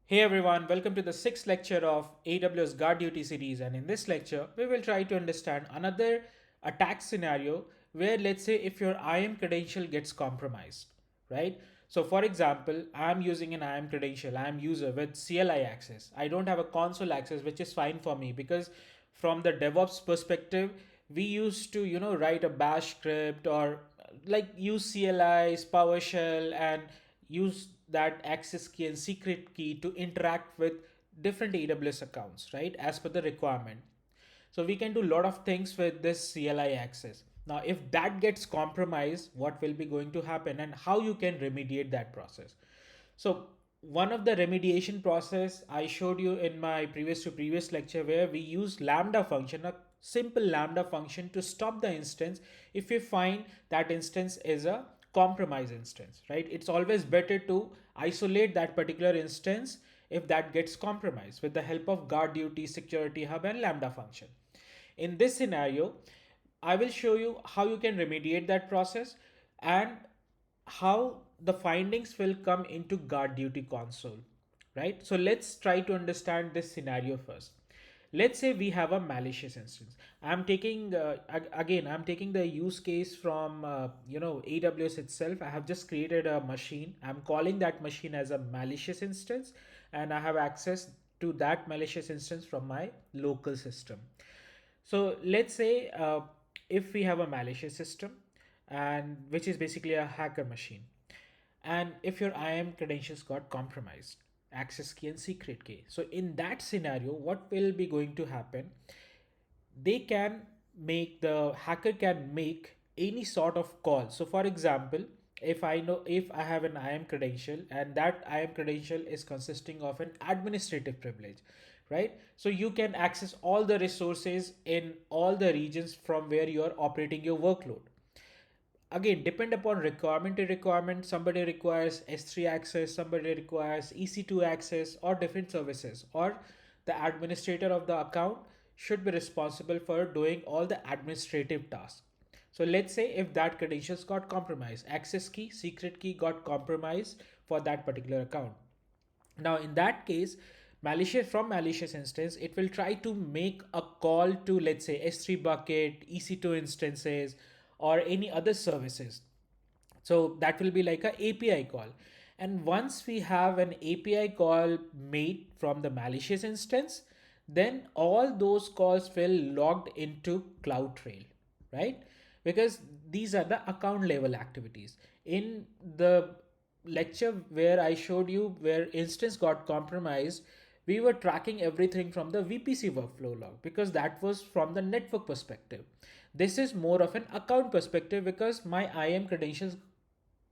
Hey everyone, welcome to the sixth lecture of AWS GuardDuty series. And in this lecture, we will try to understand another attack scenario where, let's say, if your IAM credential gets compromised, right? So, for example, I'm using an IAM credential, I'm user with CLI access. I don't have a console access, which is fine for me because from the DevOps perspective, we used to, write a bash script or like use CLIs, PowerShell, and use that access key and secret key to interact with different AWS accounts, right? As per the requirement. So we can do a lot of things with this CLI access. Now, if that gets compromised, what will be going to happen and how you can remediate that process? So one of the remediation process I showed you in my previous to previous lecture where we use Lambda function, a simple Lambda function to stop the instance if you find that instance is a compromise instance, right? It's always better to isolate that particular instance if that gets compromised with the help of GuardDuty, Security Hub, and Lambda function. In this scenario, I will show you how you can remediate that process and how the findings will come into GuardDuty console, right? So let's try to understand this scenario first. Let's say we have a malicious instance. I'm taking the use case from AWS itself. I have just created a machine. I'm calling that machine as a malicious instance, and I have access to that malicious instance from my local system. So let's say if we have a malicious system, and which is basically a hacker machine, and if your IAM credentials got compromised, access key and secret key. So in that scenario, what will be going to happen? They can the hacker can make any sort of call. So for example, if I have an IAM credential and that IAM credential is consisting of an administrative privilege, right? So you can access all the resources in all the regions from where you are operating your workload. Again, depend upon requirement to requirement. Somebody requires S3 access, somebody requires EC2 access, or different services, or the administrator of the account should be responsible for doing all the administrative tasks. So let's say if that credentials got compromised, access key, secret key got compromised for that particular account. Now in that case, malicious instance, it will try to make a call to, let's say, S3 bucket, EC2 instances, or any other services. So that will be like a API call. And once we have an API call made from the malicious instance, then all those calls will logged into CloudTrail, right? Because these are the account level activities. In the lecture where I showed you where instance got compromised, we were tracking everything from the VPC workflow log because that was from the network perspective. This is more of an account perspective because my IAM credentials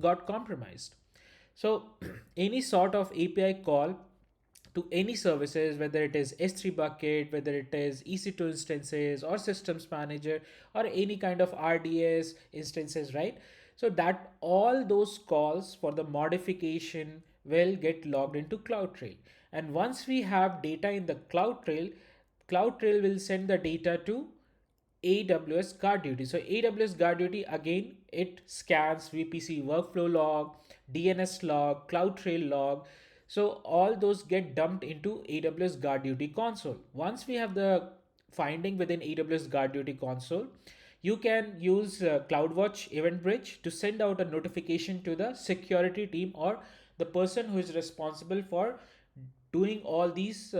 got compromised. So any sort of API call to any services, whether it is S3 bucket, whether it is EC2 instances or systems manager or any kind of RDS instances, right? So that all those calls for the modification will get logged into CloudTrail. And once we have data in the CloudTrail, CloudTrail will send the data to AWS GuardDuty. So AWS GuardDuty, again, it scans VPC workflow log, DNS log, CloudTrail log. So all those get dumped into AWS GuardDuty console. Once we have the finding within AWS GuardDuty console, you can use CloudWatch Event Bridge to send out a notification to the security team or the person who is responsible for doing all these,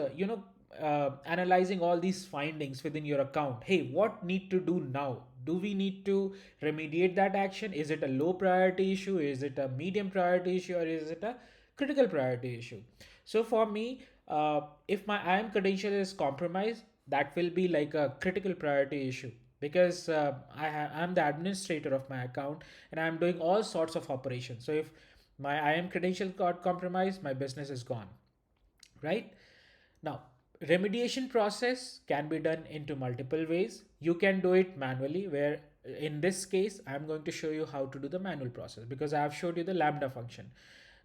analyzing all these findings within your account. Hey, what need to do now? Do we need to remediate that action? Is it a low priority issue? Is it a medium priority issue? Or is it a critical priority issue? So for me, if my IAM credential is compromised, that will be like a critical priority issue because I'm the administrator of my account and I'm doing all sorts of operations. So if my IAM credential got compromised, my business is gone, right? Now, remediation process can be done into multiple ways. You can do it manually, where in this case, I'm going to show you how to do the manual process because I have showed you the Lambda function.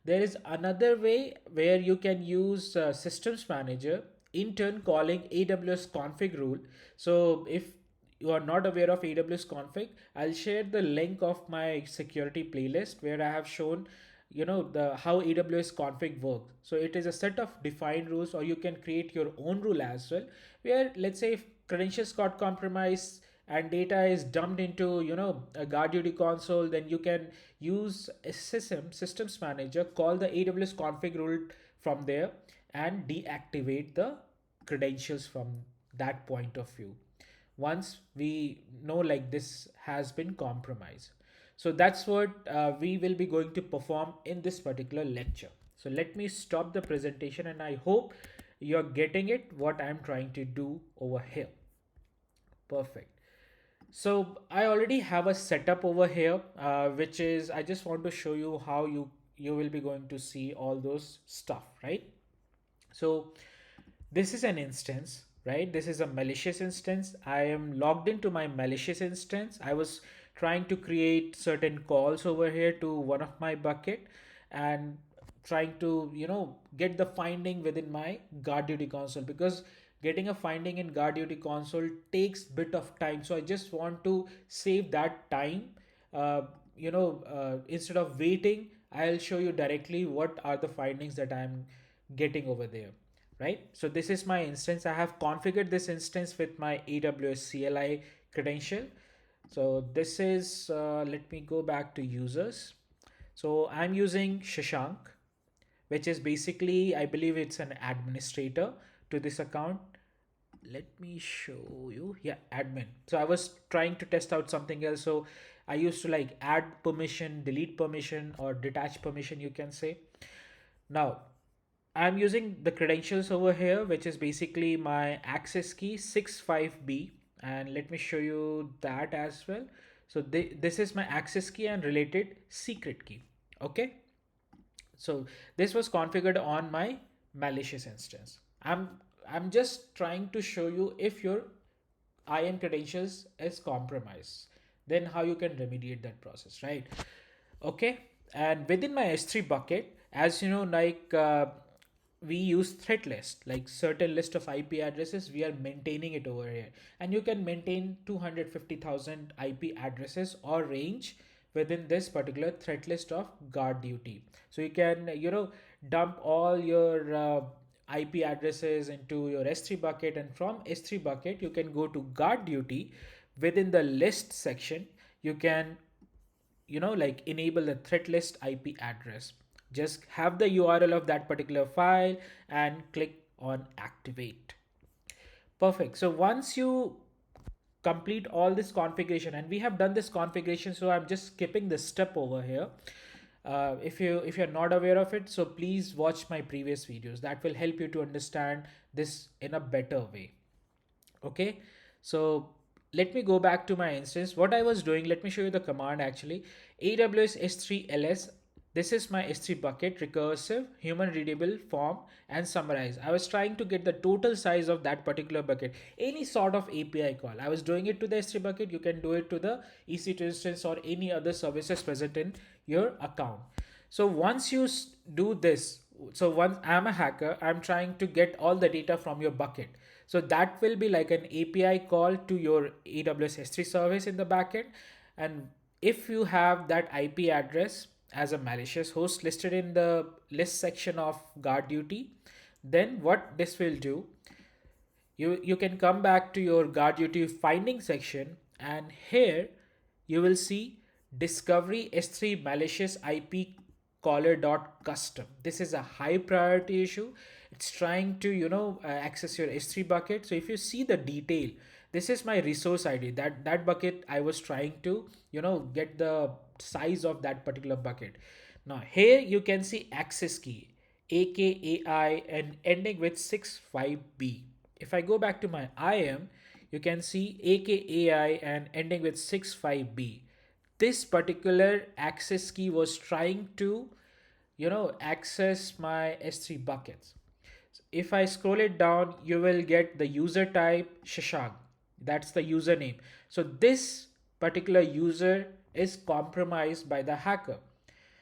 There is another way where you can use systems manager in turn calling AWS config rule. So if you are not aware of AWS config, I'll share the link of my security playlist where I have shown the how AWS config works. So it is a set of defined rules, or you can create your own rule as well, where let's say if credentials got compromised and data is dumped into a GuardDuty console, then you can use a systems manager, call the AWS config rule from there, and deactivate the credentials from that point of view once we know like this has been compromised. So that's what we will be going to perform in this particular lecture. So let me stop the presentation, and I hope you're getting it what I'm trying to do over here. Perfect. So I already have a setup over here, which is I just want to show you how you will be going to see all those stuff, right? So this is an instance, right? This is a malicious instance. I am logged into my malicious instance. I was trying to create certain calls over here to one of my bucket and trying to, get the finding within my GuardDuty console, because getting a finding in GuardDuty console takes bit of time. So I just want to save that time. Instead of waiting, I'll show you directly what are the findings that I'm getting over there, right? So this is my instance. I have configured this instance with my AWS CLI credential. So this is, let me go back to users. So I'm using Shashank, which is basically, I believe it's an administrator to this account. Let me show you. Yeah, admin. So I was trying to test out something else. So I used to like add permission, delete permission, or detach permission, you can say. Now, I'm using the credentials over here, which is basically my access key 65B. And let me show you that as well. So this is my access key and related secret key. Okay. So this was configured on my malicious instance. I'm just trying to show you if your IAM credentials is compromised, then how you can remediate that process, right? Okay. And within my S3 bucket, as you know, like we use threat list, like certain list of IP addresses, we are maintaining it over here. And you can maintain 250,000 IP addresses or range within this particular threat list of GuardDuty. So you can, dump all your IP addresses into your S3 bucket, and from S3 bucket, you can go to GuardDuty. Within the list section, you can like enable the threat list IP address. Just have the URL of that particular file and click on activate. Perfect. So once you complete all this configuration, and we have done this configuration, so I'm just skipping this step over here. If you're not aware of it, so please watch my previous videos. That will help you to understand this in a better way. Okay, so let me go back to my instance. What I was doing, let me show you the command actually. AWS S3 ls. This is my S3 bucket, recursive, human readable form, and summarize. I was trying to get the total size of that particular bucket. Any sort of API call. I was doing it to the S3 bucket. You can do it to the EC2 instance or any other services present in your account. So once you do this, so once I'm a hacker, I'm trying to get all the data from your bucket. So that will be like an API call to your AWS S3 service in the backend. And if you have that IP address as a malicious host listed in the list section of GuardDuty, then what this will do, you can come back to your GuardDuty finding section, and here you will see discovery S3 malicious IP caller.custom. This is a high priority issue. It's trying to access your S3 bucket. So if you see the detail, this is my resource ID. That bucket I was trying to get the size of that particular bucket. Now here you can see access key AKAI and ending with 65B. If I go back to my IAM, you can see AKAI and ending with 65B. This particular access key was trying to access my S3 buckets. If I scroll it down, you will get the user type Shashank. That's the username. So this particular user is compromised by the hacker.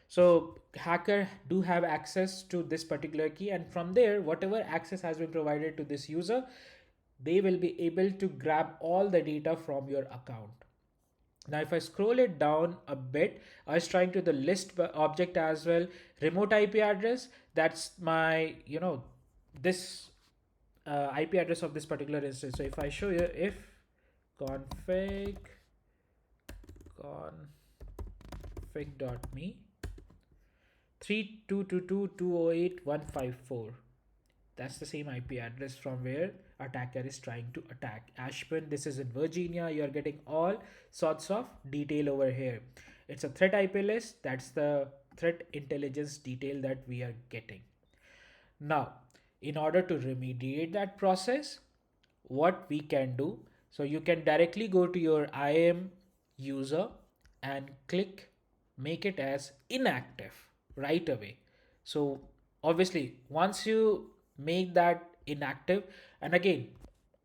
So hacker do have access to this particular key, and from there, whatever access has been provided to this user, they will be able to grab all the data from your account. Now, if I scroll it down a bit, I was trying to the list object as well, remote IP address. That's my, this IP address of this particular instance. So if I show you if config config.me 3222.208.154. That's the same IP address from where attacker is trying to attack. Ashburn, this is in Virginia. You're getting all sorts of detail over here. It's a threat IP list. That's the threat intelligence detail that we are getting. Now, in order to remediate that process, what we can do, so you can directly go to your IAM user and click make it as inactive right away. So obviously once you make that inactive, and again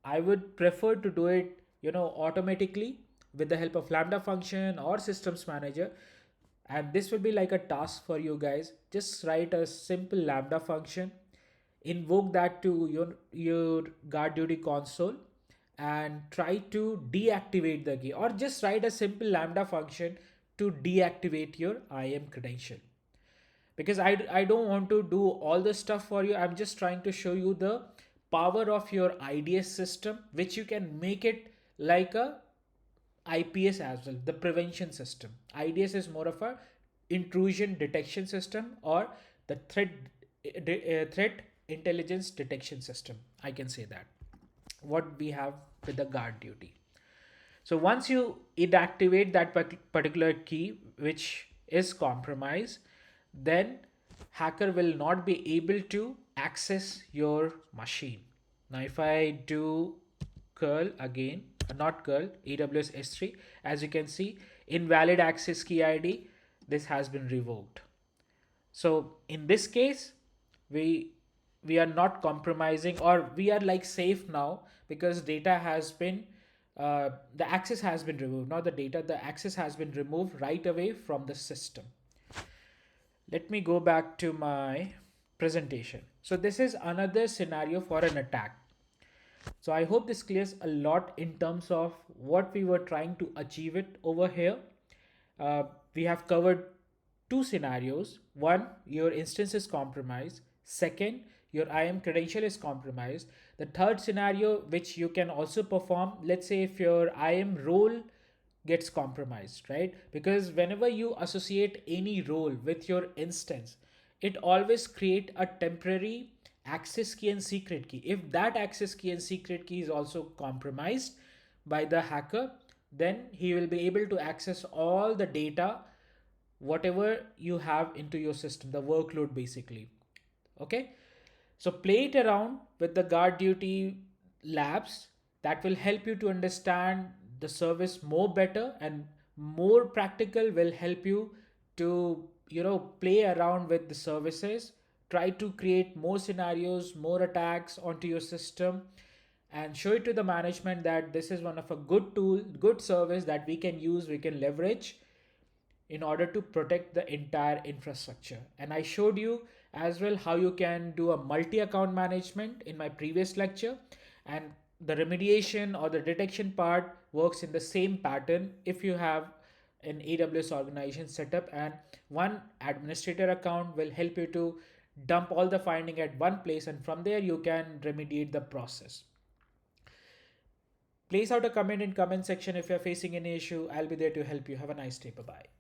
I would prefer to do it automatically with the help of Lambda function or systems manager, and this will be like a task for you guys. Just write a simple Lambda function, invoke that to your GuardDuty console, and try to deactivate the key, or just write a simple Lambda function to deactivate your IAM credential. Because I don't want to do all the stuff for you. I'm just trying to show you the power of your IDS system, which you can make it like a IPS as well, the prevention system. IDS is more of a intrusion detection system, or the threat intelligence detection system. I can say that what we have with the GuardDuty. So once you inactivate that particular key which is compromised, then hacker will not be able to access your machine. Now if I do curl again, not curl, AWS S3, as you can see, invalid access key ID, this has been revoked. So in this case, we we are not compromising, or we are like safe now, because data has been the access has been removed, not the data, the access has been removed right away from the system. Let me go back to my presentation. So this is another scenario for an attack. So I hope this clears a lot in terms of what we were trying to achieve it over here. uh, we have covered two scenarios. One, your instance is compromised. Second, your IAM credential is compromised. The third scenario, which you can also perform, let's say if your IAM role gets compromised, right? Because whenever you associate any role with your instance, it always create a temporary access key and secret key. If that access key and secret key is also compromised by the hacker, then he will be able to access all the data whatever you have into your system, the workload basically. Okay, so play it around with the GuardDuty labs. That will help you to understand the service more better, and more practical will help you to play around with the services. Try to create more scenarios, more attacks onto your system, and show it to the management that this is one of a good tool, good service that we can use, we can leverage in order to protect the entire infrastructure. And I showed you as well how you can do a multi-account management in my previous lecture, and the remediation or the detection part works in the same pattern if you have an AWS organization setup, and one administrator account will help you to dump all the finding at one place, and from there you can remediate the process. Place out a comment in comment section if you're facing any issue. I'll be there to help you. Have a nice day. Bye bye.